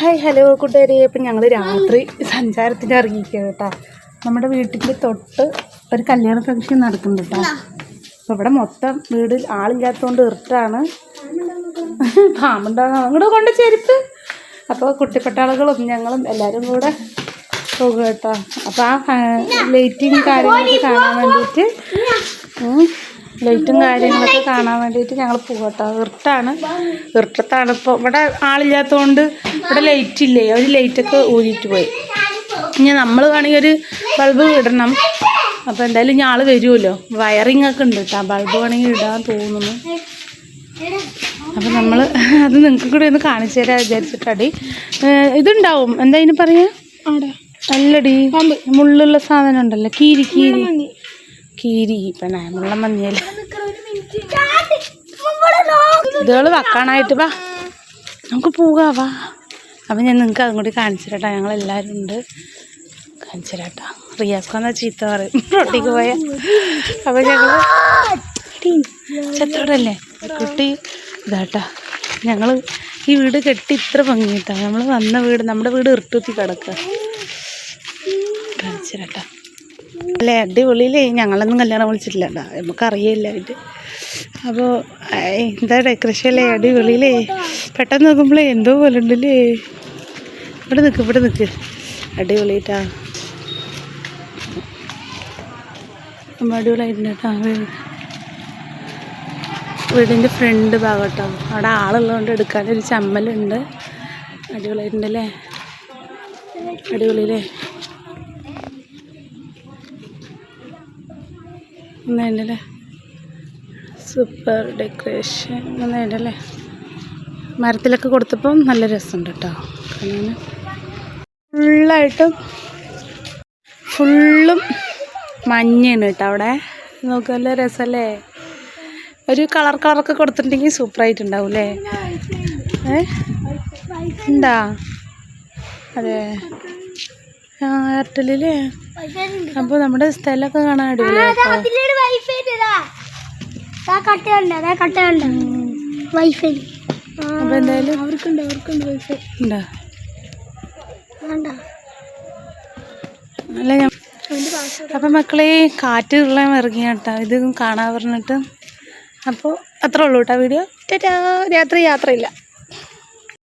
Hi hello കൂട്ടുകാരെ. ഇപ്പം ഞങ്ങൾ രാത്രി സഞ്ചാരത്തിന് ഇറങ്ങിയിരിക്കുക കേട്ടോ. നമ്മുടെ വീട്ടിൻ്റെ തൊട്ട് ഒരു കല്യാണ ഫംഗ്ഷൻ നടക്കുന്നുണ്ട് കേട്ടോ. അപ്പോൾ ഇവിടെ മൊത്തം വീട് ആളില്ലാത്തതുകൊണ്ട് ഇറിട്ടാണ്. പാമ്പുണ്ടാകും അങ്ങോട്ട് കൊണ്ട് ചെരുപ്പ്. അപ്പോൾ കുട്ടിപ്പട്ടാളുകളും ഞങ്ങളും എല്ലാവരും കൂടെ പോകുക കേട്ടോ. അപ്പോൾ ആ ലൈറ്റിങ് കാര്യങ്ങളൊക്കെ കാണാൻ വേണ്ടിയിട്ട് ഞങ്ങൾ പോകും കേട്ടോ. ഇറിട്ടത്താണ് ഇപ്പോൾ. ഇവിടെ ആളില്ലാത്തതുകൊണ്ട് ഇവിടെ ലൈറ്റ് ഇല്ലേ, ഒരു ലൈറ്റൊക്കെ ഊരിയിട്ട് പോയി. ഇനി നമ്മൾ വേണമെങ്കിൽ ഒരു ബൾബ് ഇടണം. അപ്പോൾ എന്തായാലും ഇനി ആൾ വരുമല്ലോ. വയറിങ് ഒക്കെ ഉണ്ട് കേട്ടോ. ബൾബ് വേണമെങ്കിൽ ഇടാൻ തോന്നുന്നു. അപ്പോൾ നമ്മൾ അത് നിങ്ങൾക്ക് കൂടി ഒന്ന് കാണിച്ചു തരാൻ വിചാരിച്ചിട്ടടി. ഇതുണ്ടാവും, എന്താ ഇതിന് പറയാ, നല്ലടി മുള്ളുള്ള സാധനം ഉണ്ടല്ലോ, കീരി പിന്നെ മുള്ളം മഞ്ഞൾ ഇതുകൾ വെക്കാനായിട്ട് വാ, നമുക്ക് പോകാവാ. അപ്പം ഞാൻ നിങ്ങൾക്ക് അതും കൂടി കാണിച്ചു തരാട്ടോ. ഞങ്ങളെല്ലാവരും ഉണ്ട്, കാണിച്ചു തരാട്ടോ. റിയാസ്കൊന്ന ചീത്ത പറയും റൊട്ടിക്ക് പോയ. അപ്പം ഞങ്ങൾ ചത്തോടല്ലേ കുട്ടി ഇതാട്ടാ. ഞങ്ങൾ ഈ വീട് കെട്ടി ഇത്ര ഭംഗിയിട്ടാ. നമ്മൾ വന്ന വീട്, നമ്മുടെ വീട് ഇർട്ടുത്തി കിടക്കുക. കാണിച്ചു തരാട്ടോ. അല്ലേ അടിപൊളിയിലേ. ഞങ്ങളൊന്നും കല്യാണം വിളിച്ചിട്ടില്ല കേട്ടോ, നമുക്കറിയില്ല ഇത്. അപ്പോൾ എന്താ ഡെക്കറേഷൻ അല്ലേ, അടിപൊളിയിലേ. പെട്ടെന്ന് നോക്കുമ്പോഴേ എന്തോ പോലെ ഉണ്ടല്ലേ. ഇവിടെ നിൽക്ക് അടിപൊളിയിട്ടാ. അടിപൊളിയായിട്ടുണ്ട് കേട്ടോ. വീടിൻ്റെ ഫ്രണ്ട് ഭാഗം കേട്ടോ. അവിടെ ആളുള്ളതുകൊണ്ട് എടുക്കാനൊരു ചമ്മലുണ്ട്. അടിപൊളിയായിട്ടുണ്ടല്ലേ, അടിപൊളിയിലേ. ഒന്നുണ്ടല്ലേ, സൂപ്പർ ഡെക്കറേഷൻ ഒന്നുണ്ടല്ലേ. മരത്തിലൊക്കെ കൊടുത്തപ്പം നല്ല രസമുണ്ട് കേട്ടോ. കാണാൻ ഫുള്ളും മഞ്ഞാണ് കേട്ടോ. അവിടെ നോക്കുക, നല്ല രസമല്ലേ. ഒരു കളറൊക്കെ കൊടുത്തിട്ടുണ്ടെങ്കിൽ സൂപ്പറായിട്ടുണ്ടാവും അല്ലേ. ഉണ്ടാ അതെ, എയർടെല്ലേ. അപ്പോൾ നമ്മുടെ സ്ഥലമൊക്കെ കാണാൻ അടിപൊളിയാട്ടോ. അപ്പോൾ എന്തായാലും അവർക്കുണ്ട് വൈഫൈ ഉണ്ടോ അല്ല. അപ്പം മക്കളെ കാറ്റ് ഉള്ള ഇറങ്ങിയ കേട്ടോ ഇത് കാണാൻ പറഞ്ഞിട്ട്. അപ്പോൾ അത്രേ ഉള്ളൂ കേട്ടോ വീഡിയോ. രാത്രി യാത്രയില്ല.